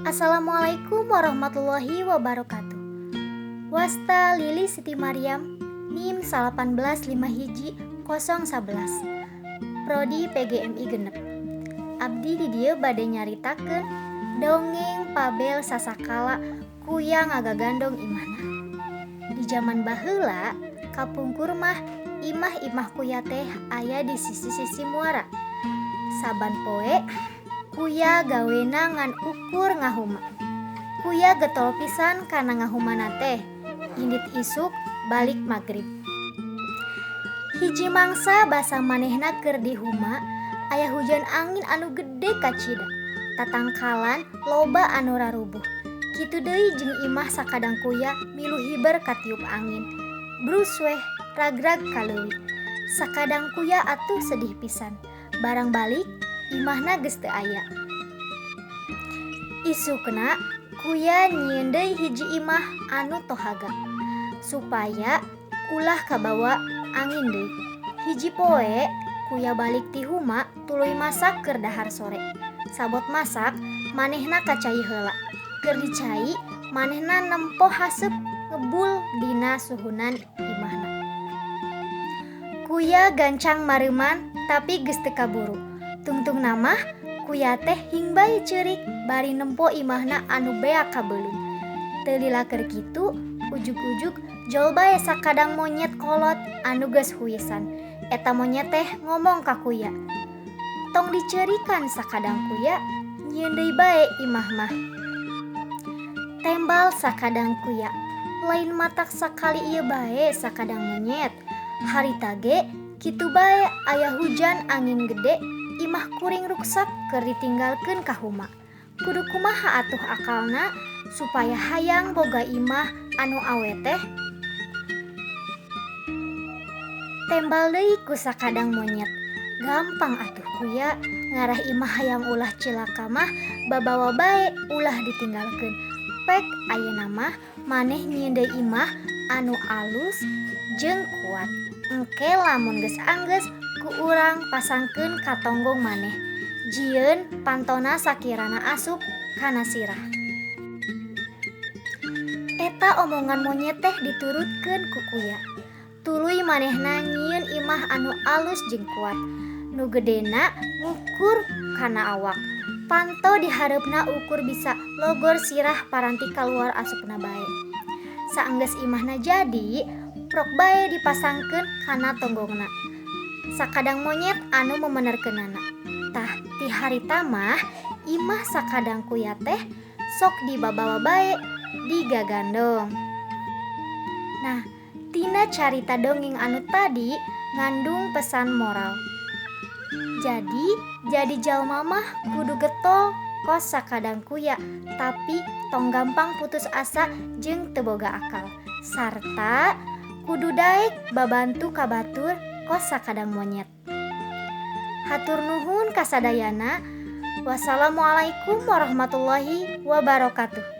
Assalamualaikum warahmatullahi wabarakatuh. Wasta Lili Siti Maryam, NIM 185 hiji 011, Prodi PGMI genep. Abdi di dieu bade nyaritakeun dongeng Pabel Sasakala kuyang ngagagandong imahna. Di zaman baheula, kapungkur mah imah-imah kuya teh aya di sisi-sisi muara. Saban poe kuya gawena ngan ukur ngahuma. Kuya getol pisan kana ngahumana teh. Indit isuk balik magrib. Hiji mangsa basa manehna keur di huma, aya hujan angin anu gede kacida. Tatangkalan loba anu rarubuh. Kitu deui jeung imah sakadang kuya milu hiber katiup angin. Brus weh ragrag kaleuwih. Sakadang kuya atuh sedih pisan. Barang balik imahna geus teu aya. Isukna kuya nyieun deui hiji imah anu tohaga supaya ulah kabawa angin deui. Hiji poe kuya balik ti huma tuluy masak keur dahar sore. Sabot masak manehna kacai heula. Keur dicai manehna nempo haseup ngebul dina suhunan imahna. Kuya gancang mareuman tapi geus teu kaburu. Tungtung namah kuya teh hing bae ceurik bari nempo imahna anu beak kabeulun. Teu lila keur kitu, ujug-ujug jol bae sakadang monyet kolot anu geus huisan. Eta monyet teh ngomong ka kuya, "Tong diceurikan sakadang kuya, nyieun deui bae imah mah." Tembal sakadang kuya, lain matak sakali ieu bae sakadang monyet. Harita ge kitu bae aya hujan angin gede, imah kuring ruksak keur ditinggalkeun ka huma. Kudu kumaha atuh akalna supaya hayang boga imah anu awet teh? Tembal deui ku sakadang monyet. Gampang atuh kuya, ngarah imah hayang ulah cilaka mah babawa bae ulah ditinggalkeun. Pek ayeuna mah maneh nyieun deui imah anu alus jeung kuat. Engke lamun geus anggeus ku urang pasangkeun ka tonggong maneh. Jieun pantona sakirana asup kana sirah. Eta omongan monyet teh diturutkeun ku kuya. Tuluy manehna nyieun imah anu alus jeung kuat. Nu gedena ngukur kana awak. Panto di hareupna ukur bisa logor sirah paranti kaluar asupna bae. Saenggeus imahna jadi, prok bae dipasangkeun kana tonggongna. Sakadang monyet anu memenerkeunana. Tah ti harita mah imah sakadang kuya teh sok dibabawa bae digagandong. Nah, tina carita dongeng anu tadi ngandung pesan moral. Jadi jalma mah kudu getol kos sakadang kuya, tapi tong gampang putus asa jeung teu boga akal. Sarta kudu daek babantu ka batur kos sakadang monyet. Hatur nuhun kasadayana. Wassalamualaikum warahmatullahi wabarakatuh.